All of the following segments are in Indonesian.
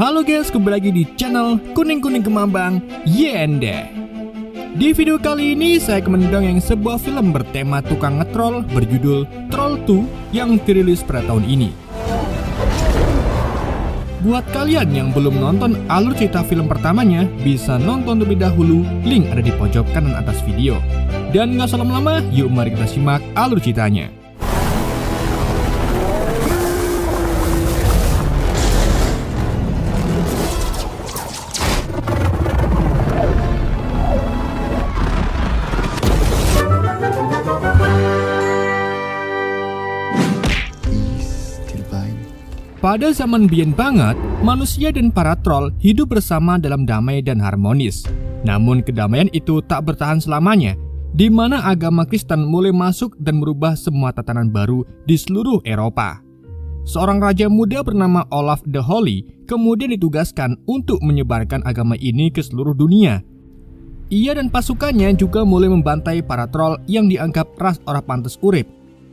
Halo guys, kembali lagi di channel Kuning-Kuning Kemambang Yende. Di video kali ini saya akan mendongeng sebuah film bertema tukang ngetrol berjudul Troll 2 yang dirilis pada tahun ini. Buat kalian yang belum nonton alur cerita film pertamanya, bisa nonton terlebih dahulu, link ada di pojok kanan atas video. Dan gak salah lama, yuk mari kita simak alur ceritanya. Pada zaman biyen banget, manusia dan para troll hidup bersama dalam damai dan harmonis. Namun kedamaian itu tak bertahan selamanya, di mana agama Kristen mulai masuk dan merubah semua tatanan baru di seluruh Eropa. Seorang raja muda bernama Olaf the Holy kemudian ditugaskan untuk menyebarkan agama ini ke seluruh dunia. Ia dan pasukannya juga mulai membantai para troll yang dianggap ras ora pantes urip,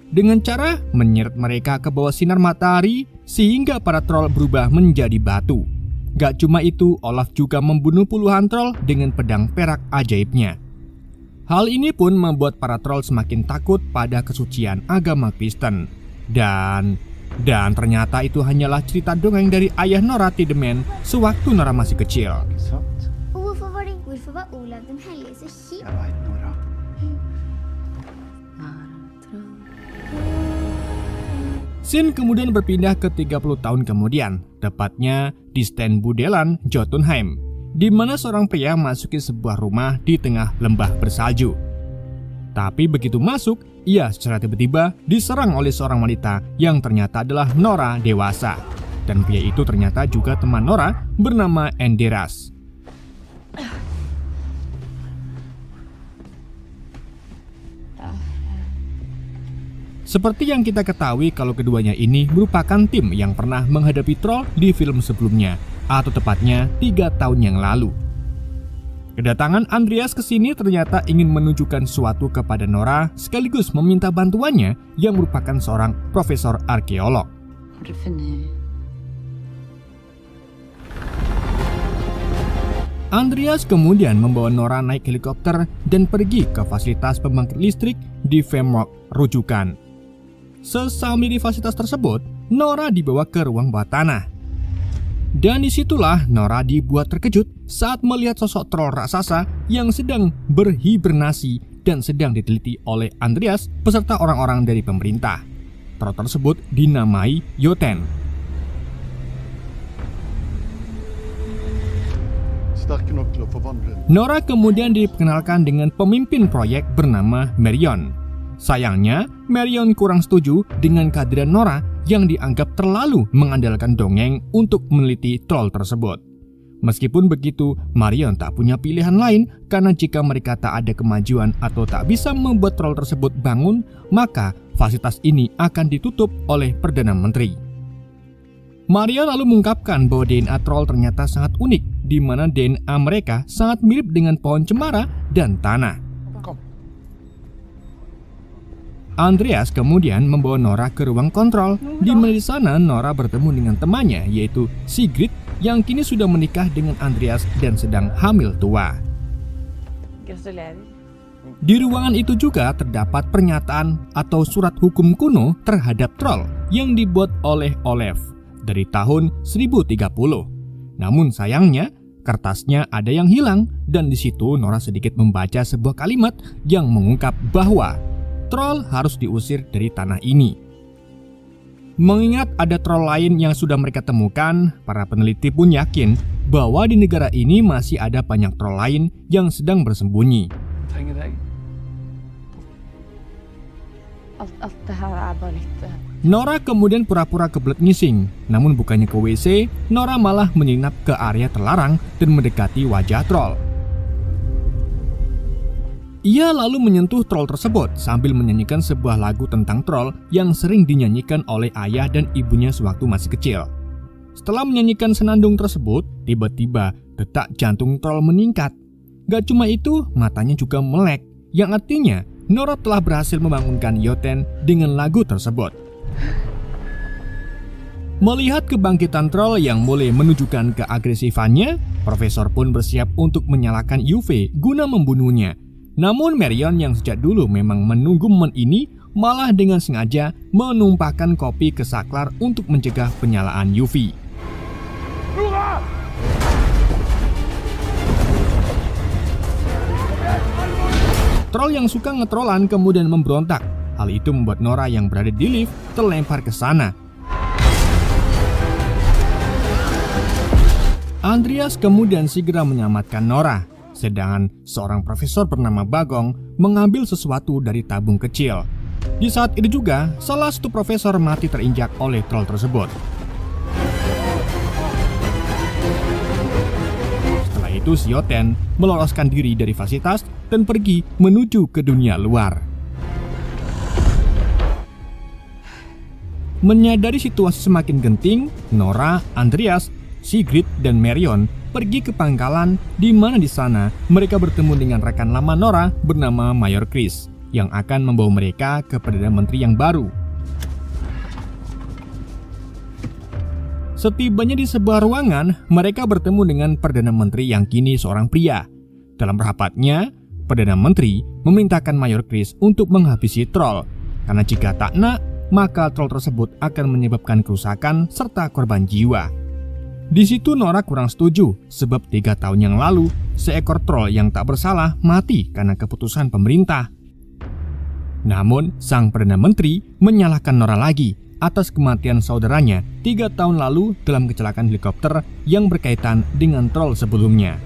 dengan cara menyeret mereka ke bawah sinar matahari sehingga para troll berubah menjadi batu. Gak cuma itu, Olaf juga membunuh puluhan troll dengan pedang perak ajaibnya. Hal ini pun membuat para troll semakin takut pada kesucian agama Kristen. Dan ternyata itu hanyalah cerita dongeng dari ayah Nora Tideman sewaktu Nora masih kecil. Scene kemudian berpindah ke 30 tahun kemudian, tepatnya di Stenbudeland, Jotunheim, di mana seorang pria masuki sebuah rumah di tengah lembah bersalju. Tapi begitu masuk, ia secara tiba-tiba diserang oleh seorang wanita yang ternyata adalah Nora dewasa. Dan pria itu ternyata juga teman Nora bernama Enderas. Seperti yang kita ketahui kalau keduanya ini merupakan tim yang pernah menghadapi troll di film sebelumnya, atau tepatnya 3 tahun yang lalu. Kedatangan Andreas ke sini ternyata ingin menunjukkan sesuatu kepada Nora sekaligus meminta bantuannya yang merupakan seorang profesor arkeolog. Andreas kemudian membawa Nora naik helikopter dan pergi ke fasilitas pembangkit listrik di Vemork rujukan. Sesampai di fasilitas tersebut, Nora dibawa ke ruang bawah tanah. Dan disitulah Nora dibuat terkejut saat melihat sosok troll raksasa yang sedang berhibernasi dan sedang diteliti oleh Andreas beserta orang-orang dari pemerintah. Troll tersebut dinamai Jotun. Nora kemudian diperkenalkan dengan pemimpin proyek bernama Marion. Sayangnya, Marion kurang setuju dengan kehadiran Nora yang dianggap terlalu mengandalkan dongeng untuk meneliti troll tersebut. Meskipun begitu, Marion tak punya pilihan lain karena jika mereka tak ada kemajuan atau tak bisa membuat troll tersebut bangun, maka fasilitas ini akan ditutup oleh Perdana Menteri. Marion lalu mengungkapkan bahwa DNA troll ternyata sangat unik, di mana DNA mereka sangat mirip dengan pohon cemara dan tanah. Andreas kemudian membawa Nora ke ruang kontrol, di mana di sana Nora bertemu dengan temannya yaitu Sigrid yang kini sudah menikah dengan Andreas dan sedang hamil tua. Di ruangan itu juga terdapat pernyataan atau surat hukum kuno terhadap troll yang dibuat oleh Olaf dari tahun 1030. Namun sayangnya kertasnya ada yang hilang dan di situ Nora sedikit membaca sebuah kalimat yang mengungkap bahwa troll harus diusir dari tanah ini. Mengingat ada troll lain yang sudah mereka temukan, para peneliti pun yakin bahwa di negara ini masih ada banyak troll lain yang sedang bersembunyi. Nora kemudian pura-pura kebelet ngising, namun bukannya ke WC, Nora malah menyelinap ke area terlarang dan mendekati wajah troll. Ia lalu menyentuh troll tersebut sambil menyanyikan sebuah lagu tentang troll yang sering dinyanyikan oleh ayah dan ibunya sewaktu masih kecil. Setelah menyanyikan senandung tersebut, tiba-tiba detak jantung troll meningkat. Gak cuma itu, matanya juga melek, yang artinya Nora telah berhasil membangunkan Jotun dengan lagu tersebut. Melihat kebangkitan troll yang mulai menunjukkan keagresifannya, Profesor pun bersiap untuk menyalakan UV guna membunuhnya. Namun Marion yang sejak dulu memang menunggu momen ini malah dengan sengaja menumpahkan kopi ke saklar untuk mencegah penyalaan UV. Troll yang suka ngetrollan kemudian memberontak. Hal itu membuat Nora yang berada di lift terlempar ke sana. Andreas kemudian segera menyelamatkan Nora, sedangkan seorang profesor bernama Bagong mengambil sesuatu dari tabung kecil. Di saat itu juga, salah satu profesor mati terinjak oleh troll tersebut. Setelah itu, si Yoten meloloskan diri dari fasilitas dan pergi menuju ke dunia luar. Menyadari situasi semakin genting, Nora, Andreas, Sigrid dan Marion pergi ke pangkalan di mana di sana mereka bertemu dengan rekan lama Nora bernama Mayor Chris yang akan membawa mereka ke Perdana Menteri yang baru. Setibanya di sebuah ruangan, mereka bertemu dengan Perdana Menteri yang kini seorang pria. Dalam rapatnya, Perdana Menteri memintakan Mayor Chris untuk menghabisi troll, karena jika tak nak, maka troll tersebut akan menyebabkan kerusakan serta korban jiwa. Di situ Nora kurang setuju, sebab 3 tahun yang lalu, seekor troll yang tak bersalah mati karena keputusan pemerintah. Namun, sang Perdana Menteri menyalahkan Nora lagi atas kematian saudaranya 3 tahun lalu dalam kecelakaan helikopter yang berkaitan dengan troll sebelumnya.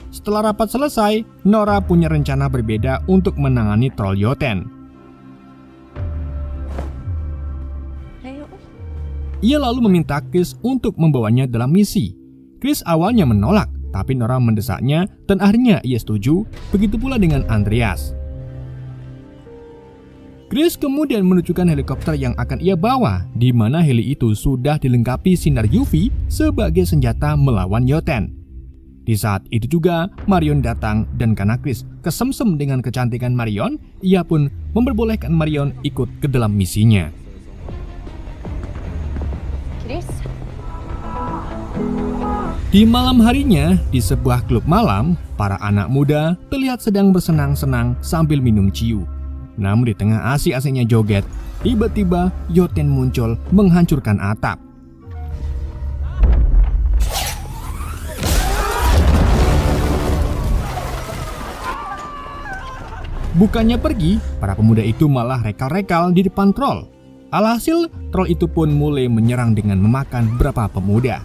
Setelah rapat selesai, Nora punya rencana berbeda untuk menangani troll Yoten. Ia lalu meminta Chris untuk membawanya dalam misi. Chris awalnya menolak, tapi Nora mendesaknya dan akhirnya ia setuju, begitu pula dengan Andreas. Chris kemudian menunjukkan helikopter yang akan ia bawa, di mana heli itu sudah dilengkapi sinar UV sebagai senjata melawan Yoten. Di saat itu juga, Marion datang dan karena Chris kesemsem dengan kecantikan Marion, ia pun memperbolehkan Marion ikut ke dalam misinya. Di malam harinya, di sebuah klub malam, para anak muda terlihat sedang bersenang-senang sambil minum ciu. Namun di tengah asik-asiknya joget, tiba-tiba Yoten muncul menghancurkan atap. Bukannya pergi, para pemuda itu malah rekal-rekal di depan troll. Alhasil, troll itu pun mulai menyerang dengan memakan beberapa pemuda.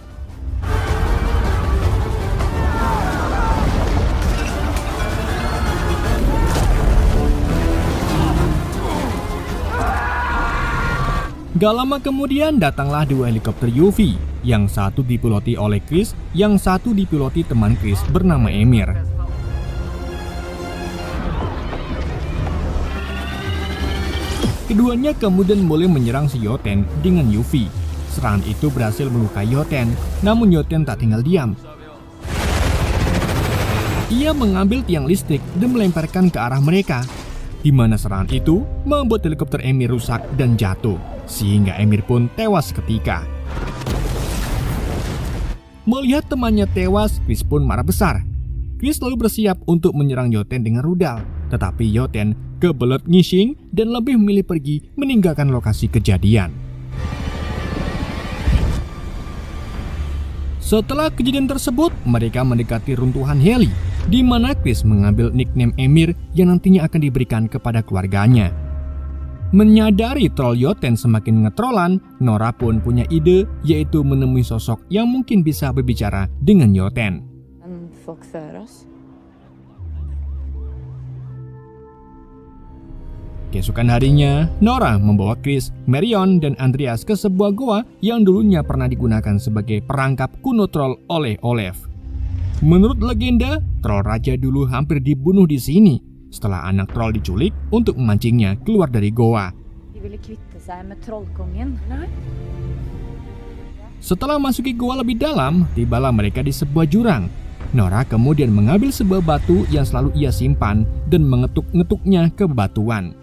Gak lama kemudian datanglah 2 helikopter UV, yang satu dipiloti oleh Chris, yang satu dipiloti teman Chris bernama Emir. Keduanya kemudian mulai menyerang si Yoten dengan UV. Serangan itu berhasil melukai Yoten, namun Yoten tak tinggal diam. Ia mengambil tiang listrik dan melemparkan ke arah mereka, di mana serangan itu membuat helikopter Emir rusak dan jatuh, sehingga Emir pun tewas seketika. Melihat temannya tewas, Chris pun marah besar. Chris lalu bersiap untuk menyerang Yoten dengan rudal, tetapi Yoten kebelet ngising dan lebih memilih pergi meninggalkan lokasi kejadian. Setelah kejadian tersebut, mereka mendekati runtuhan heli, di mana Chris mengambil nickname Emir yang nantinya akan diberikan kepada keluarganya. Menyadari troll Yoten semakin ngetrollan, Nora pun punya ide, yaitu menemui sosok yang mungkin bisa berbicara dengan Yoten. Keesokan harinya, Nora membawa Chris, Marion, dan Andreas ke sebuah goa yang dulunya pernah digunakan sebagai perangkap kuno troll oleh Olaf. Menurut legenda, troll raja dulu hampir dibunuh di sini setelah anak troll diculik untuk memancingnya keluar dari goa. Setelah masuki goa lebih dalam, tibalah mereka di sebuah jurang. Nora kemudian mengambil sebuah batu yang selalu ia simpan dan mengetuk-ngetuknya ke batuan.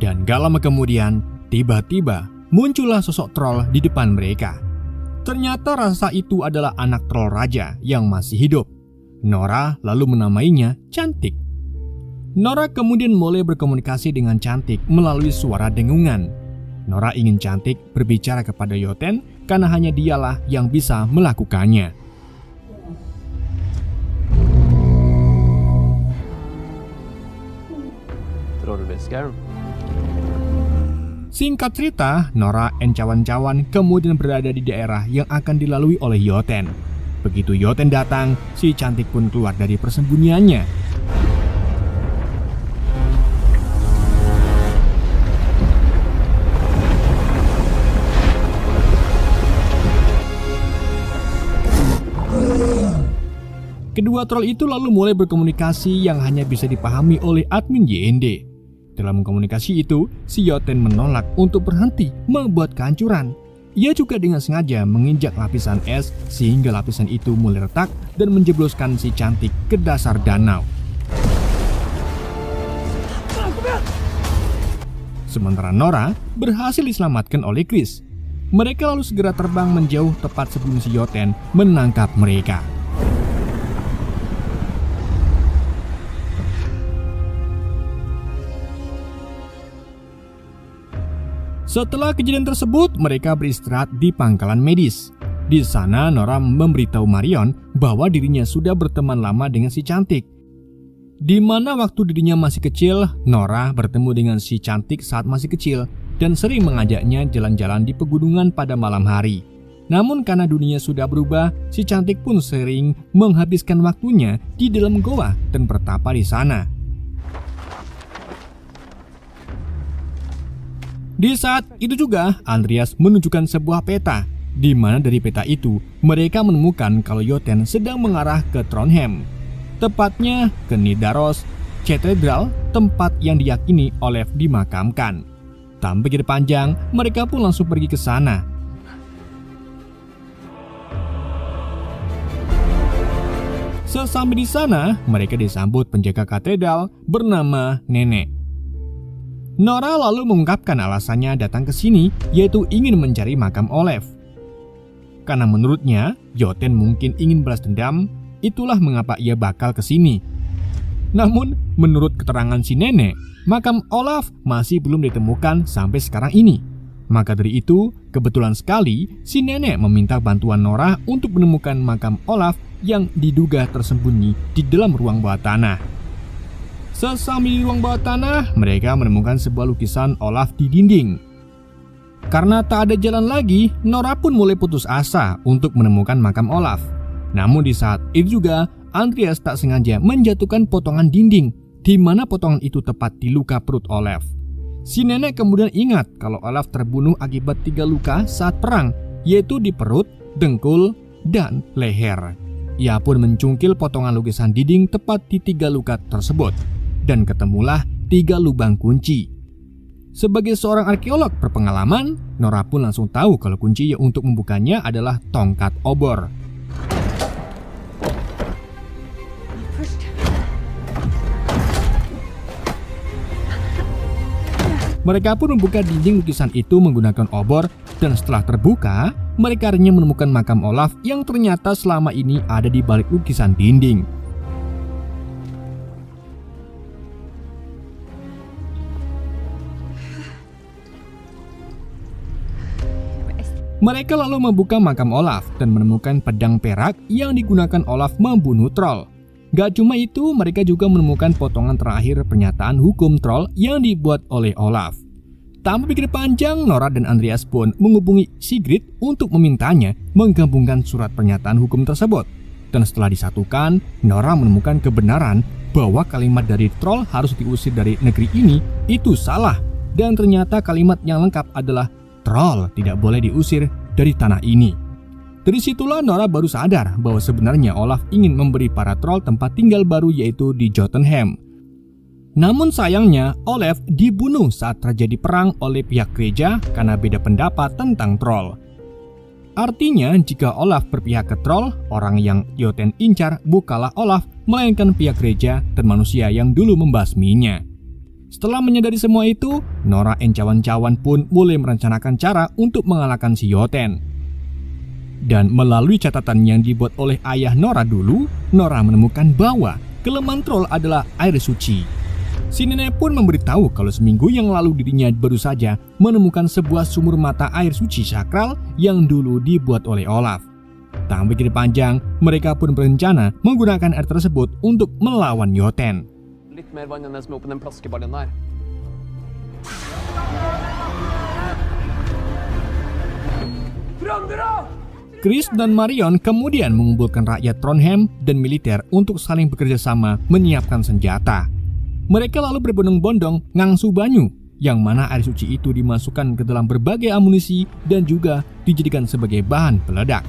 Dan gak lama kemudian, tiba-tiba muncullah sosok troll di depan mereka. Ternyata raksasa itu adalah anak troll raja yang masih hidup. Nora lalu menamainya Cantik. Nora kemudian mulai berkomunikasi dengan Cantik melalui suara dengungan. Nora ingin Cantik berbicara kepada Yoten karena hanya dialah yang bisa melakukannya. Singkat cerita, Nora dan cawan-cawan kemudian berada di daerah yang akan dilalui oleh Yoten. Begitu Yoten datang, si Cantik pun keluar dari persembunyiannya. Kedua troll itu lalu mulai berkomunikasi yang hanya bisa dipahami oleh admin YND. Dalam komunikasi itu, si Yoten menolak untuk berhenti membuat kehancuran. Ia juga dengan sengaja menginjak lapisan es sehingga lapisan itu mulai retak dan menjebloskan si Cantik ke dasar danau. Sementara Nora berhasil diselamatkan oleh Chris. Mereka lalu segera terbang menjauh tepat sebelum si Yoten menangkap mereka. Setelah kejadian tersebut, mereka beristirahat di pangkalan medis. Di sana, Nora memberitahu Marion bahwa dirinya sudah berteman lama dengan si Cantik. Di mana waktu dirinya masih kecil, Nora bertemu dengan si Cantik saat masih kecil dan sering mengajaknya jalan-jalan di pegunungan pada malam hari. Namun karena dunia sudah berubah, si Cantik pun sering menghabiskan waktunya di dalam goa dan bertapa di sana. Di saat itu juga, Andreas menunjukkan sebuah peta, di mana dari peta itu mereka menemukan kalau Yoten sedang mengarah ke Trondheim, tepatnya ke Nidaros Cathedral, tempat yang diyakini Olaf dimakamkan. Tanpa pikir panjang, mereka pun langsung pergi ke sana. Sesampai di sana, mereka disambut penjaga katedral bernama Nenek. Nora lalu mengungkapkan alasannya datang ke sini, yaitu ingin mencari makam Olaf. Karena menurutnya, Yoten mungkin ingin balas dendam, itulah mengapa ia bakal ke sini. Namun, menurut keterangan si nenek, makam Olaf masih belum ditemukan sampai sekarang ini. Maka dari itu, kebetulan sekali si nenek meminta bantuan Nora untuk menemukan makam Olaf yang diduga tersembunyi di dalam ruang bawah tanah. Sesampai di ruang bawah tanah, mereka menemukan sebuah lukisan Olaf di dinding. Karena tak ada jalan lagi, Nora pun mulai putus asa untuk menemukan makam Olaf. Namun di saat itu juga, Andreas tak sengaja menjatuhkan potongan dinding, di mana potongan itu tepat di luka perut Olaf. Si nenek kemudian ingat kalau Olaf terbunuh akibat 3 luka saat perang, yaitu di perut, dengkul, dan leher. Ia pun mencungkil potongan lukisan dinding tepat di 3 luka tersebut. Dan ketemulah 3 lubang kunci. Sebagai seorang arkeolog berpengalaman, Nora pun langsung tahu kalau kunci untuk membukanya adalah tongkat obor. Mereka pun membuka dinding lukisan itu menggunakan obor, dan setelah terbuka, mereka akhirnya menemukan makam Olaf yang ternyata selama ini ada di balik lukisan dinding. Mereka lalu membuka makam Olaf dan menemukan pedang perak yang digunakan Olaf membunuh troll. Gak cuma itu, mereka juga menemukan potongan terakhir pernyataan hukum troll yang dibuat oleh Olaf. Tanpa pikir panjang, Nora dan Andreas pun menghubungi Sigrid untuk memintanya menggabungkan surat pernyataan hukum tersebut. Dan setelah disatukan, Nora menemukan kebenaran bahwa kalimat dari troll harus diusir dari negeri ini itu salah. Dan ternyata kalimat yang lengkap adalah troll tidak boleh diusir dari tanah ini. Dari situlah Nora baru sadar bahwa sebenarnya Olaf ingin memberi para troll tempat tinggal baru, yaitu di Jotunheim. Namun sayangnya Olaf dibunuh saat terjadi perang oleh pihak gereja karena beda pendapat tentang troll. Artinya jika Olaf berpihak ke troll, orang yang Yoten incar bukanlah Olaf, melainkan pihak gereja dan manusia yang dulu membasminya. Setelah menyadari semua itu, Nora dan cawan-cawan pun mulai merencanakan cara untuk mengalahkan si Yoten. Dan melalui catatan yang dibuat oleh ayah Nora dulu, Nora menemukan bahwa kelemahan troll adalah air suci. Si nenek pun memberitahu kalau seminggu yang lalu dirinya baru saja menemukan sebuah sumur mata air suci sakral yang dulu dibuat oleh Olaf. Tak pikir panjang, mereka pun berencana menggunakan air tersebut untuk melawan Yoten. Litt mer vann enn det som er oppi den plaskeballen der. Chris dan Marion kemudian mengumpulkan rakyat Trondheim dan militer untuk saling bekerja sama menyiapkan senjata. Mereka lalu berbondong-bondong ngangsu banyu, yang mana air suci itu dimasukkan ke dalam berbagai amunisi dan juga dijadikan sebagai bahan peledak.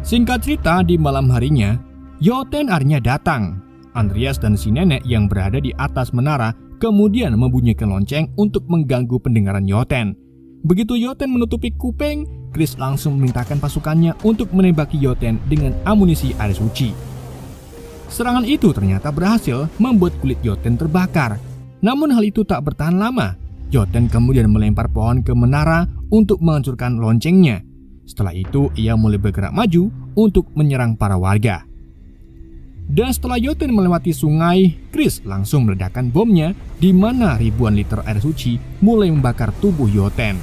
Singkat cerita, di malam harinya, Yoten akhirnya datang. Andreas dan si nenek yang berada di atas menara kemudian membunyikan lonceng untuk mengganggu pendengaran Yoten. Begitu Yoten menutupi kuping, Chris langsung memerintahkan pasukannya untuk menembaki Yoten dengan amunisi air suci. Serangan itu ternyata berhasil membuat kulit Yoten terbakar. Namun hal itu tak bertahan lama. Yoten kemudian melempar pohon ke menara untuk menghancurkan loncengnya. Setelah itu, ia mulai bergerak maju untuk menyerang para warga. Dan setelah Yoten melewati sungai, Chris langsung meledakkan bomnya di mana ribuan liter air suci mulai membakar tubuh Yoten.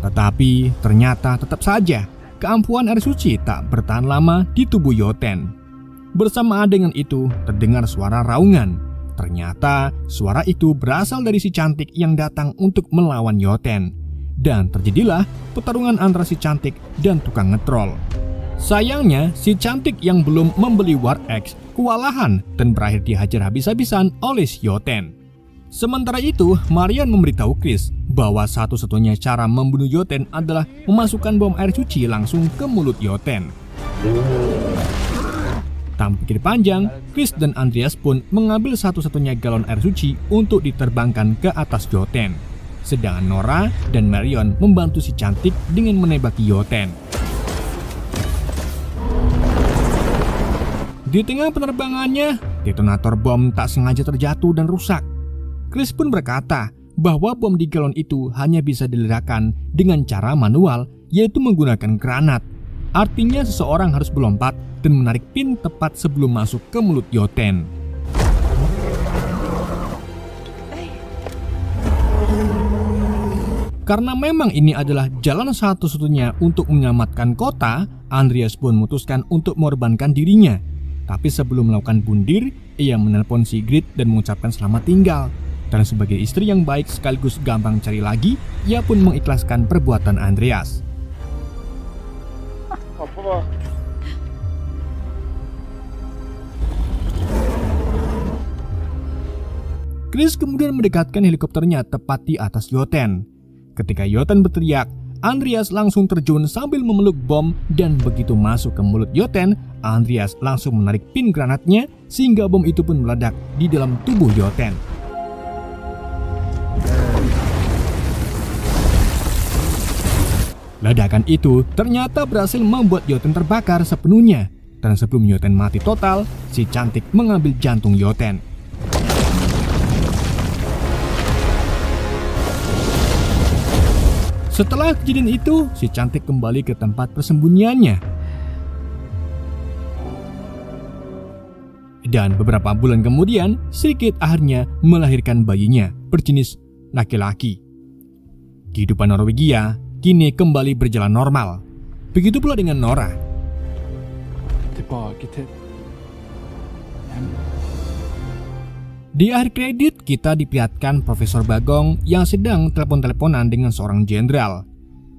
Tetapi ternyata tetap saja keampuhan air suci tak bertahan lama di tubuh Yoten. Bersamaan dengan itu terdengar suara raungan. Ternyata suara itu berasal dari si cantik yang datang untuk melawan Yoten. Dan terjadilah pertarungan antara si cantik dan tukang ngetrol. Sayangnya, si cantik yang belum membeli War Axe kewalahan dan berakhir dihajar habis-habisan oleh si Yoten. Sementara itu, Marion memberitahu Chris bahwa satu-satunya cara membunuh Yoten adalah memasukkan bom air suci langsung ke mulut Yoten. Tanpa pikir panjang, Chris dan Andreas pun mengambil satu-satunya galon air suci untuk diterbangkan ke atas Yoten. Sedangkan Nora dan Marion membantu si cantik dengan menembaki Yoten. Di tengah penerbangannya, detonator bom tak sengaja terjatuh dan rusak. Chris pun berkata bahwa bom di galon itu hanya bisa diledakkan dengan cara manual, yaitu menggunakan granat. Artinya seseorang harus melompat dan menarik pin tepat sebelum masuk ke mulut Yoten. Karena memang ini adalah jalan satu-satunya untuk menyelamatkan kota, Andreas pun memutuskan untuk mengorbankan dirinya. Tapi sebelum melakukan bundir, ia menelpon Sigrid dan mengucapkan selamat tinggal. Dan sebagai istri yang baik sekaligus gampang cari lagi, ia pun mengikhlaskan perbuatan Andreas. Chris kemudian mendekatkan helikopternya tepat di atas Yoten. Ketika Yoten berteriak, Andreas langsung terjun sambil memeluk bom dan begitu masuk ke mulut Yoten, Andreas langsung menarik pin granatnya sehingga bom itu pun meledak di dalam tubuh Yoten. Ledakan itu ternyata berhasil membuat Yoten terbakar sepenuhnya, dan sebelum Yoten mati total, si cantik mengambil jantung Yoten. Setelah kejadian itu, si cantik kembali ke tempat persembunyiannya. Dan beberapa bulan kemudian, Sigrid akhirnya melahirkan bayinya berjenis laki-laki. Kehidupan Norwegia kini kembali berjalan normal. Begitu pula dengan Nora. Di akhir kredit, kita diperlihatkan Profesor Bagong yang sedang telepon-teleponan dengan seorang jenderal,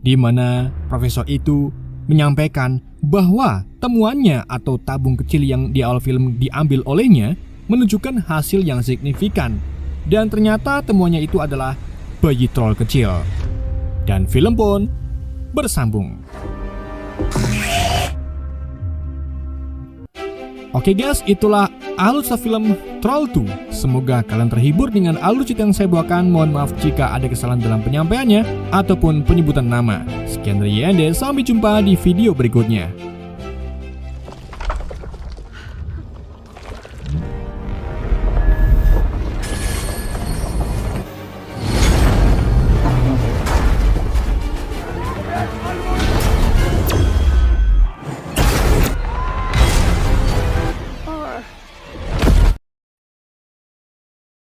di mana profesor itu menyampaikan bahwa temuannya atau tabung kecil yang di awal film diambil olehnya menunjukkan hasil yang signifikan, dan ternyata temuannya itu adalah bayi troll kecil. Dan film pun bersambung. Oke guys, itulah alur cerita film Troll 2. Semoga kalian terhibur dengan alur cerita yang saya bawakan. Mohon maaf jika ada kesalahan dalam penyampaiannya ataupun penyebutan nama. Sekian dari YND, sampai jumpa di video berikutnya.